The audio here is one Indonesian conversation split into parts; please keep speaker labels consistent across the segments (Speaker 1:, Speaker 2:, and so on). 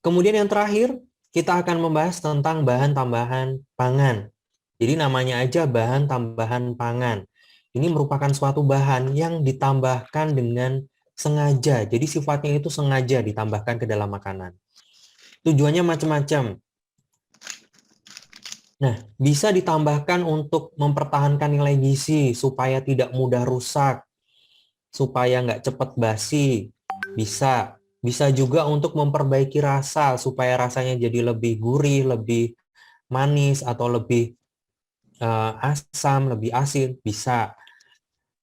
Speaker 1: Kemudian yang terakhir, kita akan membahas tentang bahan tambahan pangan. Jadi namanya aja bahan tambahan pangan. Ini merupakan suatu bahan yang ditambahkan dengan sengaja. Jadi sifatnya itu sengaja ditambahkan ke dalam makanan. Tujuannya macam-macam. Nah, bisa ditambahkan untuk mempertahankan nilai gizi supaya tidak mudah rusak, supaya nggak cepat basi. Bisa juga untuk memperbaiki rasa supaya rasanya jadi lebih gurih, lebih manis atau lebih asam, lebih asin, bisa.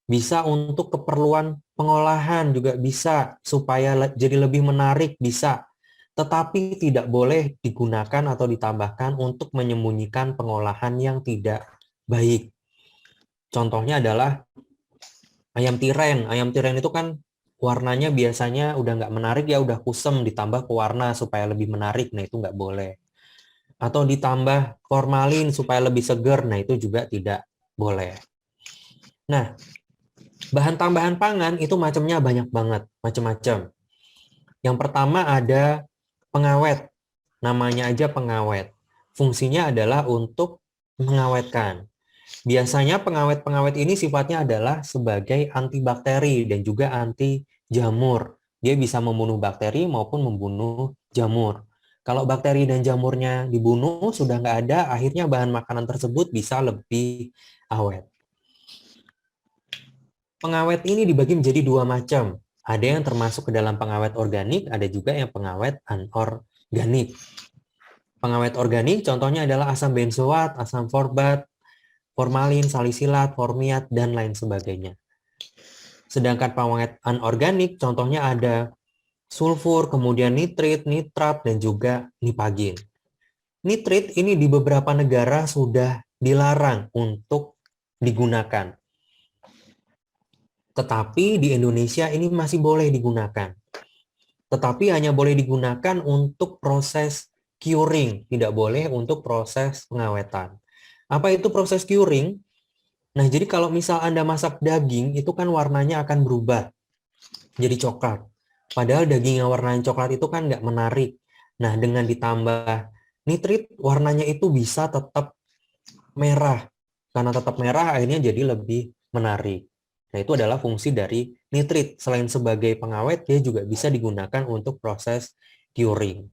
Speaker 1: Bisa untuk keperluan pengolahan juga bisa supaya jadi lebih menarik, bisa. Tetapi tidak boleh digunakan atau ditambahkan untuk menyembunyikan pengolahan yang tidak baik. Contohnya adalah ayam tiren. Ayam tiren itu kan warnanya biasanya udah nggak menarik ya, udah kusem, ditambah pewarna supaya lebih menarik. Nah, itu nggak boleh. Atau ditambah formalin supaya lebih seger. Nah, itu juga tidak boleh. Nah, bahan tambahan pangan itu macamnya banyak banget, macam-macam. Yang pertama ada pengawet. Namanya aja pengawet. Fungsinya adalah untuk mengawetkan. Biasanya pengawet-pengawet ini sifatnya adalah sebagai antibakteri dan juga anti jamur. Dia bisa membunuh bakteri maupun membunuh jamur. Kalau bakteri dan jamurnya dibunuh, sudah nggak ada, akhirnya bahan makanan tersebut bisa lebih awet. Pengawet ini dibagi menjadi dua macam. Ada yang termasuk ke dalam pengawet organik, ada juga yang pengawet anorganik. Pengawet organik contohnya adalah asam benzoat, asam forbat, formalin, salisilat, formiat, dan lain sebagainya. Sedangkan pengawet anorganik contohnya ada sulfur, kemudian nitrit, nitrat, dan juga nipagin. Nitrit ini di beberapa negara sudah dilarang untuk digunakan. Tetapi di Indonesia ini masih boleh digunakan. Tetapi hanya boleh digunakan untuk proses curing, tidak boleh untuk proses pengawetan. Apa itu proses curing? Nah, jadi kalau misal Anda masak daging, itu kan warnanya akan berubah jadi coklat. Padahal daging yang warnanya coklat itu kan nggak menarik. Nah, dengan ditambah nitrit, warnanya itu bisa tetap merah. Karena tetap merah, akhirnya jadi lebih menarik. Nah, itu adalah fungsi dari nitrit. Selain sebagai pengawet, dia juga bisa digunakan untuk proses curing.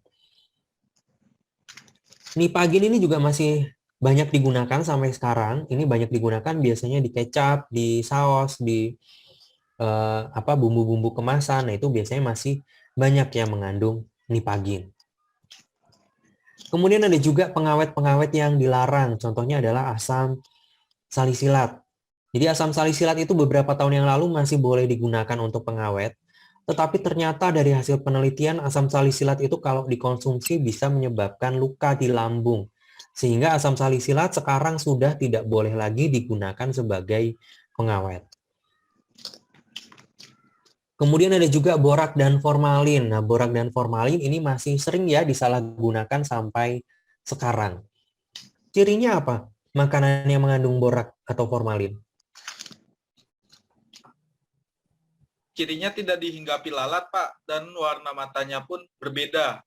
Speaker 1: Nipagin ini juga masih banyak digunakan sampai sekarang. Ini banyak digunakan biasanya di kecap, di saus, di bumbu-bumbu kemasan. Nah, itu biasanya masih banyak yang mengandung nipagin. Kemudian ada juga pengawet-pengawet yang dilarang. Contohnya adalah asam salisilat. Jadi asam salisilat itu beberapa tahun yang lalu masih boleh digunakan untuk pengawet. Tetapi ternyata dari hasil penelitian asam salisilat itu kalau dikonsumsi bisa menyebabkan luka di lambung. Sehingga asam salisilat sekarang sudah tidak boleh lagi digunakan sebagai pengawet. Kemudian ada juga borak dan formalin. Nah, borak dan formalin ini masih sering ya disalahgunakan sampai sekarang. Cirinya apa? Makanan yang mengandung borak atau formalin.
Speaker 2: Cirinya tidak dihinggapi lalat, Pak, dan warna matanya pun berbeda.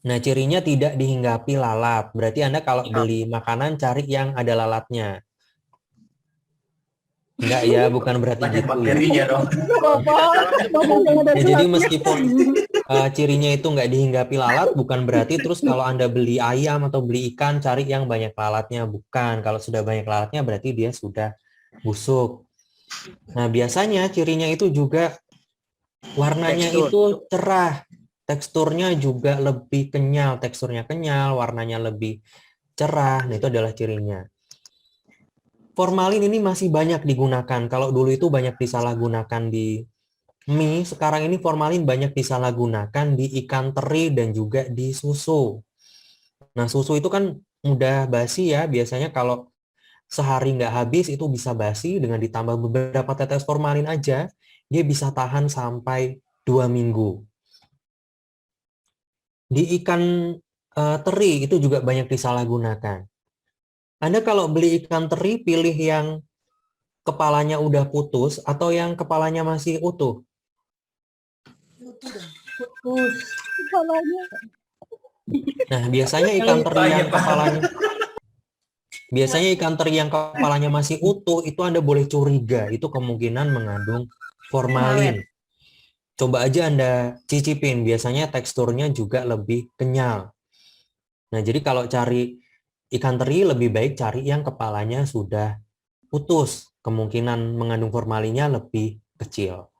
Speaker 1: Nah, cirinya tidak dihinggapi lalat. Berarti Anda kalau
Speaker 2: Ya.
Speaker 1: beli makanan cari yang ada lalatnya. Enggak ya, bukan berarti
Speaker 3: Banyak
Speaker 1: gitu ya.
Speaker 3: bakterinya dong.
Speaker 1: Ya, jadi meskipun cirinya itu nggak dihinggapi lalat, bukan berarti terus kalau Anda beli ayam atau beli ikan cari yang banyak lalatnya. Bukan. Kalau sudah banyak lalatnya berarti dia sudah busuk. Nah, biasanya cirinya itu juga warnanya itu cerah. Teksturnya juga lebih kenyal. Teksturnya kenyal, warnanya lebih cerah. Nah, itu adalah cirinya. Formalin ini masih banyak digunakan. Kalau dulu itu banyak disalahgunakan di mie, sekarang ini formalin banyak disalahgunakan di ikan teri dan juga di susu. Nah, susu itu kan mudah basi ya. Biasanya kalau sehari nggak habis itu bisa basi, dengan ditambah beberapa tetes formalin aja, dia bisa tahan sampai 2 minggu. Di ikan teri itu juga banyak disalahgunakan. Anda kalau beli ikan teri, pilih yang kepalanya udah putus atau yang kepalanya masih utuh?
Speaker 4: Putus kepalanya.
Speaker 1: Nah, biasanya ikan teri yang kepalanya masih utuh itu Anda boleh curiga, itu kemungkinan mengandung formalin. Coba aja Anda cicipin, biasanya teksturnya juga lebih kenyal. Nah, jadi kalau cari ikan teri lebih baik cari yang kepalanya sudah putus, kemungkinan mengandung formalinnya lebih kecil.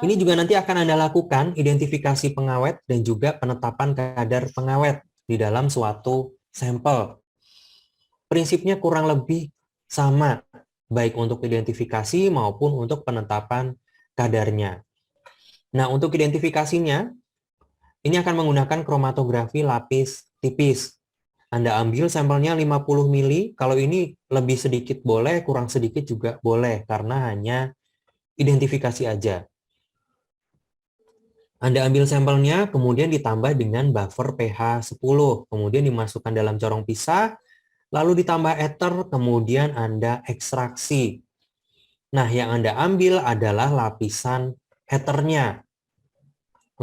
Speaker 1: Ini juga nanti akan Anda lakukan identifikasi pengawet dan juga penetapan kadar pengawet di dalam suatu sampel. Prinsipnya kurang lebih sama, baik untuk identifikasi maupun untuk penetapan kadarnya. Nah, untuk identifikasinya, ini akan menggunakan kromatografi lapis tipis. Anda ambil sampelnya 50 mili, kalau ini lebih sedikit boleh, kurang sedikit juga boleh, karena hanya identifikasi aja. Anda ambil sampelnya, kemudian ditambah dengan buffer pH 10, kemudian dimasukkan dalam corong pisah, lalu ditambah ether, kemudian Anda ekstraksi. Nah, yang Anda ambil adalah lapisan ethernya.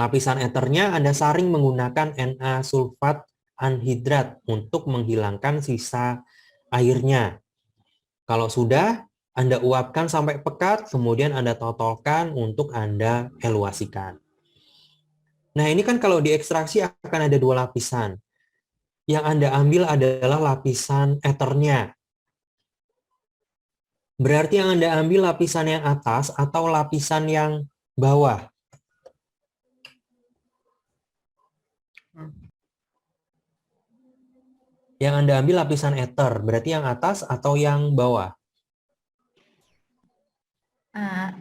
Speaker 1: Lapisan ethernya Anda saring menggunakan Na sulfat anhidrat untuk menghilangkan sisa airnya. Kalau sudah, Anda uapkan sampai pekat, kemudian Anda totolkan untuk Anda eluasikan. Nah, ini kan kalau diekstraksi akan ada dua lapisan. Yang Anda ambil adalah lapisan ethernya. Berarti yang Anda ambil lapisan yang atas atau lapisan yang bawah? Yang Anda ambil lapisan ether, berarti yang atas atau yang bawah?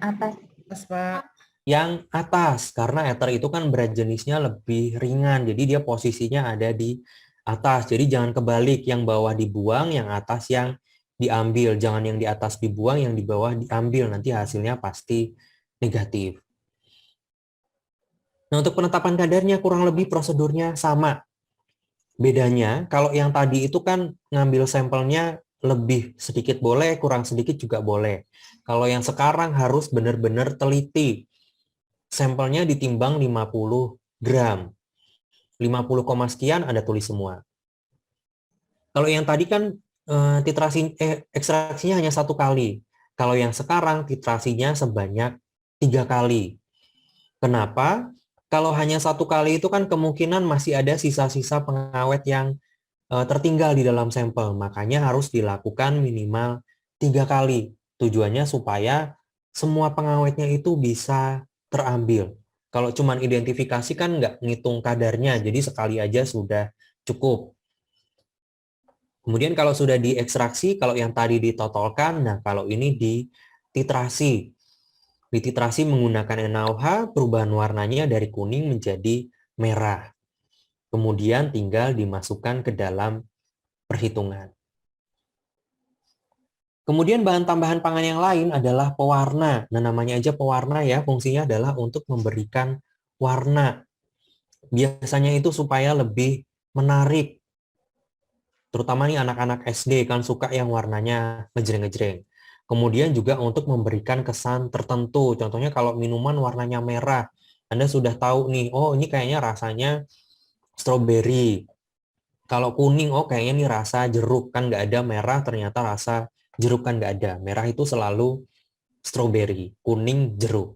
Speaker 3: Atas, Pak.
Speaker 1: Yang atas, karena ether itu kan berat jenisnya lebih ringan, jadi dia posisinya ada di atas. Jadi jangan kebalik, yang bawah dibuang, yang atas yang diambil. Jangan yang di atas dibuang, yang di bawah diambil, nanti hasilnya pasti negatif. Nah, untuk penetapan kadarnya kurang lebih prosedurnya sama. Bedanya, kalau yang tadi itu kan ngambil sampelnya lebih sedikit boleh, kurang sedikit juga boleh. Kalau yang sekarang harus benar-benar teliti. Sampelnya ditimbang 50 gram. 50, sekian Anda tulis semua. Kalau yang tadi kan ekstraksinya hanya 1 kali. Kalau yang sekarang titrasinya sebanyak 3 kali. Kenapa? Kalau hanya 1 kali itu kan kemungkinan masih ada sisa-sisa pengawet yang tertinggal di dalam sampel. Makanya harus dilakukan minimal 3 kali. Tujuannya supaya semua pengawetnya itu bisa terambil. Kalau cuma identifikasi kan nggak ngitung kadarnya, jadi sekali aja sudah cukup. Kemudian kalau sudah diekstraksi, kalau yang tadi ditotolkan, nah kalau ini dititrasi. Dititrasi menggunakan NaOH, perubahan warnanya dari kuning menjadi merah. Kemudian tinggal dimasukkan ke dalam perhitungan. Kemudian bahan tambahan pangan yang lain adalah pewarna. Nah, namanya aja pewarna ya, fungsinya adalah untuk memberikan warna. Biasanya itu supaya lebih menarik. Terutama nih anak-anak SD kan suka yang warnanya ngejreng-ngejreng. Kemudian juga untuk memberikan kesan tertentu. Contohnya kalau minuman warnanya merah, Anda sudah tahu nih, oh ini kayaknya rasanya stroberi. Kalau kuning, oh kayaknya nih rasa jeruk. Kan nggak ada merah, ternyata rasa jeruk kan nggak ada. Merah itu selalu stroberi, kuning jeruk.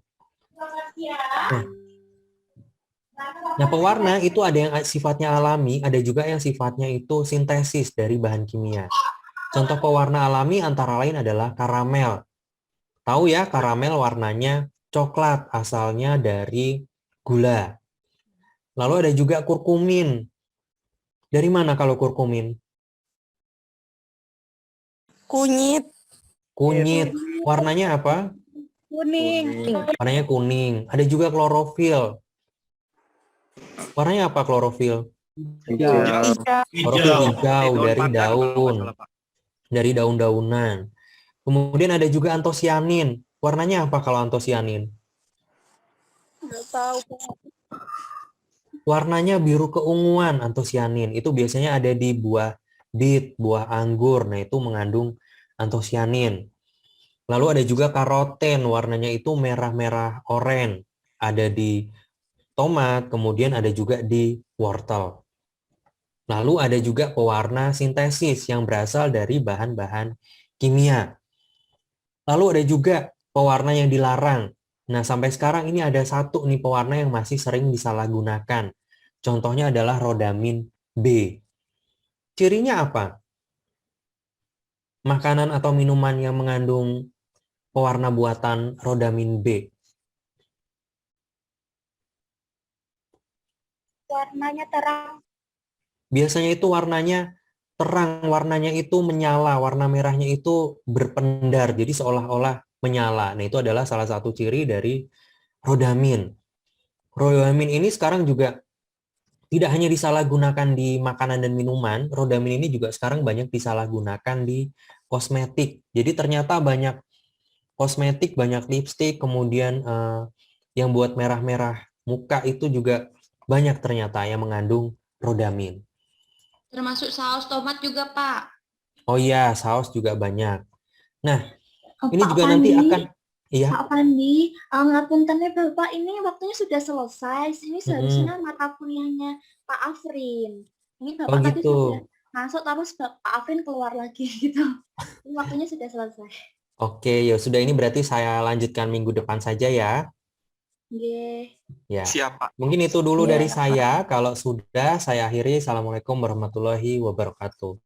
Speaker 1: Nah, pewarna itu ada yang sifatnya alami, ada juga yang sifatnya itu sintesis dari bahan kimia. Contoh pewarna alami antara lain adalah karamel. Tahu ya, karamel warnanya coklat, asalnya dari gula. Lalu ada juga kurkumin. Dari mana kalau kurkumin?
Speaker 3: Kunyit.
Speaker 1: Kunyit. Warnanya apa?
Speaker 3: Kuning.
Speaker 1: Warnanya kuning. Ada juga klorofil. Warnanya apa klorofil? Klorofil hijau dari daun. Dari daun-daunan. Kemudian ada juga antosianin. Warnanya apa kalau antosianin?
Speaker 3: Nggak tahu.
Speaker 1: Warnanya biru keunguan antosianin. Itu biasanya ada di buah bit, buah anggur. Nah, itu mengandung antosianin. Lalu ada juga karoten. Warnanya itu merah-merah oranye. Ada di tomat, kemudian ada juga di wortel. Lalu ada juga pewarna sintesis yang berasal dari bahan-bahan kimia. Lalu ada juga pewarna yang dilarang. Nah, sampai sekarang ini ada satu nih pewarna yang masih sering disalahgunakan. Contohnya adalah rodamin B. Cirinya apa? Makanan atau minuman yang mengandung pewarna buatan rodamin B.
Speaker 3: Warnanya terang.
Speaker 1: Biasanya itu warnanya terang, warnanya itu menyala, warna merahnya itu berpendar, jadi seolah-olah menyala. Nah, itu adalah salah satu ciri dari rodamin. Rodamin ini sekarang juga tidak hanya disalahgunakan di makanan dan minuman, rodamin ini juga sekarang banyak disalahgunakan di kosmetik. Jadi ternyata banyak kosmetik, banyak lipstik, kemudian yang buat merah-merah muka itu juga banyak ternyata yang mengandung rodamin.
Speaker 4: Termasuk saus tomat juga, Pak.
Speaker 1: Oh iya, saus juga banyak. Nah, ini
Speaker 5: Pak
Speaker 1: juga
Speaker 5: Pandi,
Speaker 1: nanti akan, iya,
Speaker 5: Pak Pandi, ngapuntennya Bapak ini waktunya sudah selesai. Ini
Speaker 1: mm-mm.
Speaker 5: seharusnya mata kuliahnya Pak Afrin. Ini
Speaker 1: Oh
Speaker 5: Bapak tadi
Speaker 1: gitu.
Speaker 5: sudah masuk terus Pak Afrin keluar lagi gitu. Ini waktunya sudah selesai.
Speaker 1: Oke, ya sudah ini berarti saya lanjutkan minggu depan saja ya.
Speaker 5: Nggih.
Speaker 1: Ya,
Speaker 2: Siap, Pak.
Speaker 1: mungkin itu dulu
Speaker 5: Iya,
Speaker 1: dari
Speaker 5: Pak.
Speaker 1: saya. Kalau sudah, saya akhiri. Assalamualaikum warahmatullahi wabarakatuh.